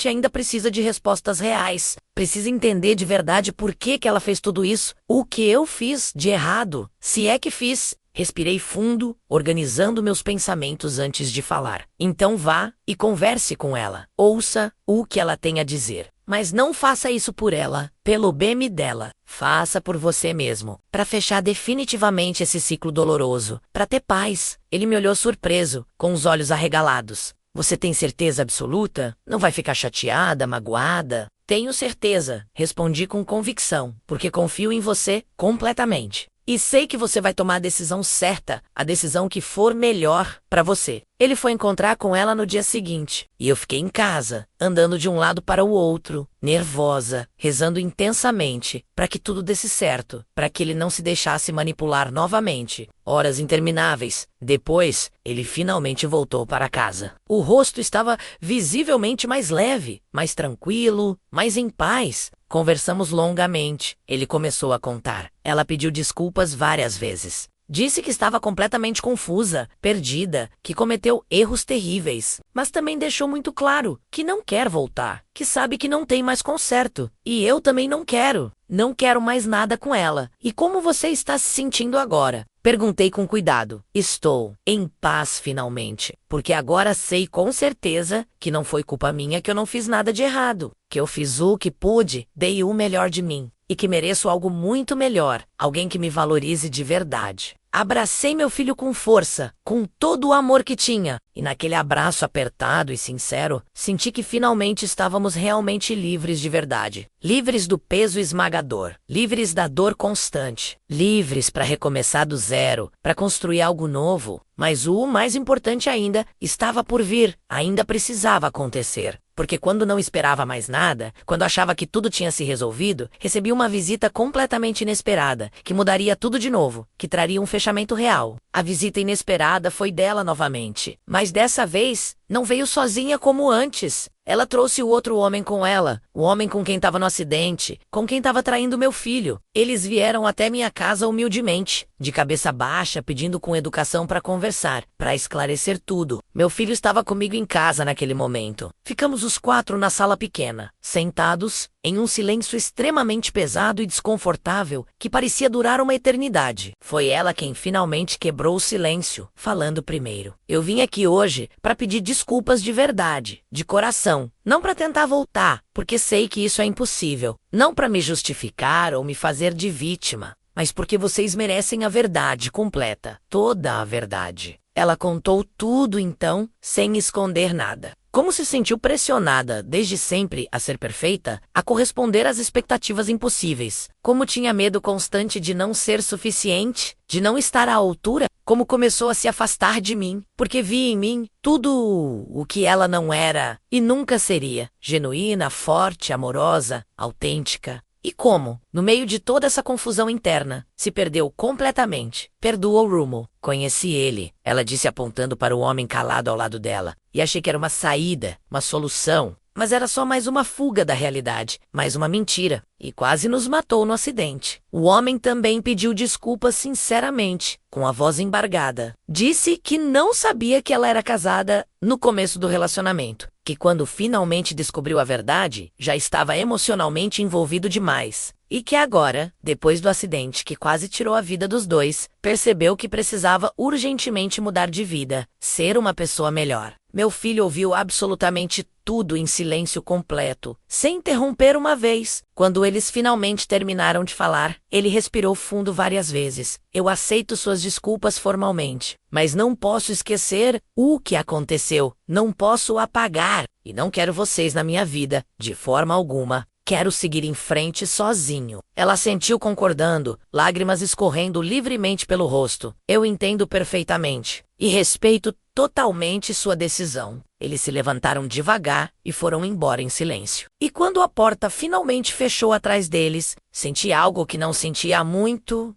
ainda precisa de respostas reais. Precisa entender de verdade por que ela fez tudo isso. O que eu fiz de errado, se é que fiz. Respirei fundo, organizando meus pensamentos antes de falar. Então vá e converse com ela. Ouça o que ela tem a dizer. Mas não faça isso por ela, pelo bem dela. Faça por você mesmo, para fechar definitivamente esse ciclo doloroso, para ter paz. Ele me olhou surpreso, com os olhos arregalados. Você tem certeza absoluta? Não vai ficar chateada, magoada? Tenho certeza, respondi com convicção, porque confio em você completamente. E sei que você vai tomar a decisão certa, a decisão que for melhor para você. Ele foi encontrar com ela no dia seguinte, e eu fiquei em casa, andando de um lado para o outro, nervosa, rezando intensamente, para que tudo desse certo, para que ele não se deixasse manipular novamente. Horas intermináveis. Depois, ele finalmente voltou para casa. O rosto estava visivelmente mais leve, mais tranquilo, mais em paz. Conversamos longamente. Ele começou a contar. Ela pediu desculpas várias vezes. Disse que estava completamente confusa, perdida, que cometeu erros terríveis, mas também deixou muito claro que não quer voltar, que sabe que não tem mais conserto. E eu também não quero. Não quero mais nada com ela. E como você está se sentindo agora? Perguntei com cuidado. Estou em paz finalmente, porque agora sei com certeza que não foi culpa minha que eu não fiz nada de errado, que eu fiz o que pude, dei o melhor de mim. E que mereço algo muito melhor, alguém que me valorize de verdade. Abracei meu filho com força, com todo o amor que tinha, e naquele abraço apertado e sincero, senti que finalmente estávamos realmente livres de verdade. Livres do peso esmagador, livres da dor constante, livres para recomeçar do zero, para construir algo novo. Mas o mais importante ainda estava por vir, ainda precisava acontecer. Porque quando não esperava mais nada, quando achava que tudo tinha se resolvido, recebi uma visita completamente inesperada, que mudaria tudo de novo, que traria um fechamento real. A visita inesperada foi dela novamente, mas dessa vez não veio sozinha como antes. Ela trouxe o outro homem com ela, o homem com quem estava no acidente, com quem estava traindo meu filho. Eles vieram até minha casa humildemente, de cabeça baixa, pedindo com educação para conversar, para esclarecer tudo. Meu filho estava comigo em casa naquele momento. Ficamos os quatro na sala pequena, sentados, em um silêncio extremamente pesado e desconfortável que parecia durar uma eternidade. Foi ela quem finalmente quebrou o silêncio, falando primeiro. Eu vim aqui hoje para pedir desculpas de verdade, de coração, não para tentar voltar, porque sei que isso é impossível, não para me justificar ou me fazer de vítima, mas porque vocês merecem a verdade completa, toda a verdade. Ela contou tudo então, sem esconder nada. Como se sentiu pressionada, desde sempre, a ser perfeita, a corresponder às expectativas impossíveis. Como tinha medo constante de não ser suficiente, de não estar à altura. Como começou a se afastar de mim, porque via em mim tudo o que ela não era e nunca seria. Genuína, forte, amorosa, autêntica. E como, no meio de toda essa confusão interna, se perdeu completamente. Perdoa o rumo. Conheci ele, ela disse apontando para o homem calado ao lado dela. E achei que era uma saída, uma solução. Mas era só mais uma fuga da realidade, mais uma mentira. E quase nos matou no acidente. O homem também pediu desculpas sinceramente, com a voz embargada. Disse que não sabia que ela era casada no começo do relacionamento. Que quando finalmente descobriu a verdade, já estava emocionalmente envolvido demais. E que agora, depois do acidente que quase tirou a vida dos dois, percebeu que precisava urgentemente mudar de vida, ser uma pessoa melhor. Meu filho ouviu absolutamente tudo em silêncio completo, sem interromper uma vez. Quando eles finalmente terminaram de falar, ele respirou fundo várias vezes. Eu aceito suas desculpas formalmente, mas não posso esquecer o que aconteceu. Não posso apagar. E não quero vocês na minha vida, de forma alguma. Quero seguir em frente sozinho. Ela assentiu concordando, lágrimas escorrendo livremente pelo rosto. Eu entendo perfeitamente e respeito totalmente sua decisão. Eles se levantaram devagar e foram embora em silêncio. E quando a porta finalmente fechou atrás deles, senti algo que não sentia há muito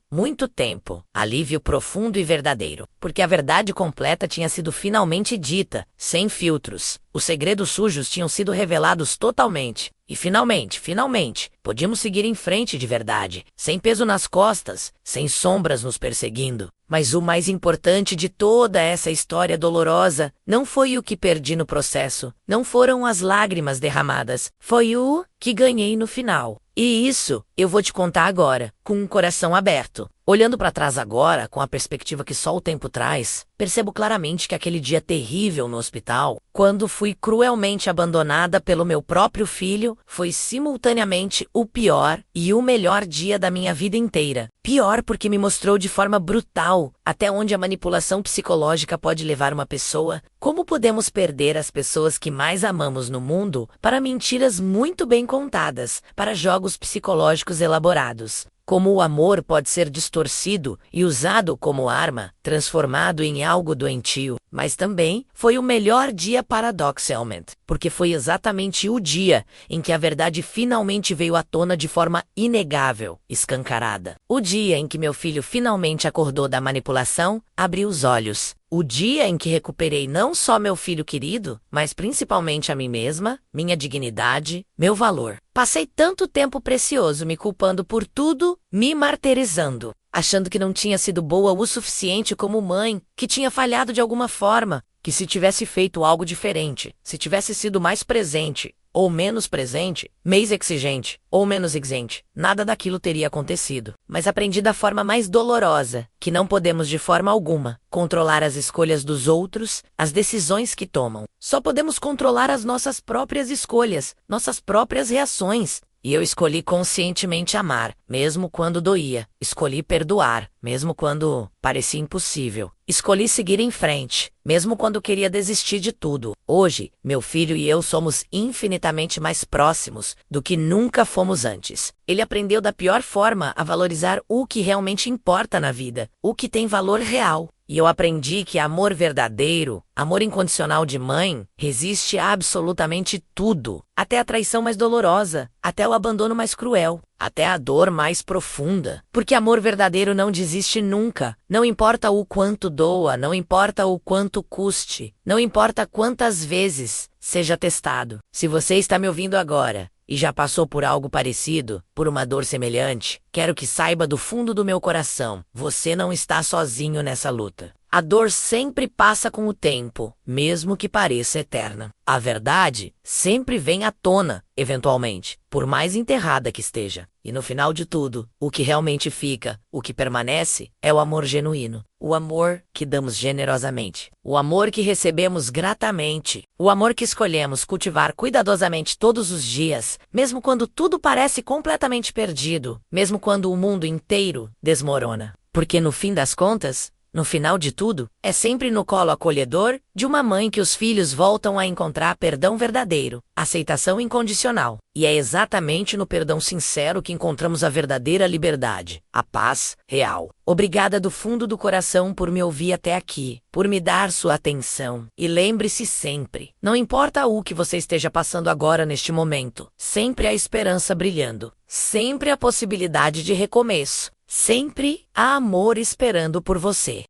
tempo. Alívio profundo e verdadeiro. Porque a verdade completa tinha sido finalmente dita, sem filtros. Os segredos sujos tinham sido revelados totalmente. E finalmente, podíamos seguir em frente de verdade, sem peso nas costas, sem sombras nos perseguindo. Mas o mais importante de toda essa história dolorosa não foi o que perdi no processo, não foram as lágrimas derramadas, foi o que ganhei no final. E isso Eu vou te contar agora, com um coração aberto. Olhando para trás agora, com a perspectiva que só o tempo traz, percebo claramente que aquele dia terrível no hospital, quando fui cruelmente abandonada pelo meu próprio filho, foi simultaneamente o pior e o melhor dia da minha vida inteira. Pior porque me mostrou de forma brutal até onde a manipulação psicológica pode levar uma pessoa, como podemos perder as pessoas que mais amamos no mundo para mentiras muito bem contadas, para jogos psicológicos elaborados. Como o amor pode ser distorcido e usado como arma, transformado em algo doentio. Mas também foi o melhor dia paradoxalmente, porque foi exatamente o dia em que a verdade finalmente veio à tona de forma inegável, escancarada. O dia em que meu filho finalmente acordou da manipulação, abriu os olhos. O dia em que recuperei não só meu filho querido, mas principalmente a mim mesma, minha dignidade, meu valor. Passei tanto tempo precioso me culpando por tudo, me martirizando, achando que não tinha sido boa o suficiente como mãe, que tinha falhado de alguma forma, que se tivesse feito algo diferente, se tivesse sido mais presente, ou menos presente, mais exigente, ou menos exigente, nada daquilo teria acontecido. Mas aprendi da forma mais dolorosa, que não podemos de forma alguma controlar as escolhas dos outros, as decisões que tomam. Só podemos controlar as nossas próprias escolhas, nossas próprias reações. E eu escolhi conscientemente amar, mesmo quando doía. Escolhi perdoar, mesmo quando parecia impossível. Escolhi seguir em frente, mesmo quando queria desistir de tudo. Hoje, meu filho e eu somos infinitamente mais próximos do que nunca fomos antes. Ele aprendeu da pior forma a valorizar o que realmente importa na vida, o que tem valor real. E eu aprendi que amor verdadeiro, amor incondicional de mãe, resiste a absolutamente tudo. Até a traição mais dolorosa, até o abandono mais cruel, até a dor mais profunda. Porque amor verdadeiro não desiste nunca. Não importa o quanto doa, não importa o quanto custe, não importa quantas vezes seja testado. Se você está me ouvindo agora e já passou por algo parecido, por uma dor semelhante, quero que saiba do fundo do meu coração, você não está sozinho nessa luta. A dor sempre passa com o tempo, mesmo que pareça eterna. A verdade sempre vem à tona, eventualmente, por mais enterrada que esteja. E no final de tudo, o que realmente fica, o que permanece, é o amor genuíno. O amor que damos generosamente. O amor que recebemos gratamente. O amor que escolhemos cultivar cuidadosamente todos os dias, mesmo quando tudo parece completamente perdido, mesmo quando o mundo inteiro desmorona. Porque no fim das contas, no final de tudo, é sempre no colo acolhedor de uma mãe que os filhos voltam a encontrar perdão verdadeiro, aceitação incondicional. E é exatamente no perdão sincero que encontramos a verdadeira liberdade, a paz real. Obrigada do fundo do coração por me ouvir até aqui, por me dar sua atenção. E lembre-se sempre, não importa o que você esteja passando agora neste momento, sempre a esperança brilhando, sempre a possibilidade de recomeço. Sempre há amor esperando por você.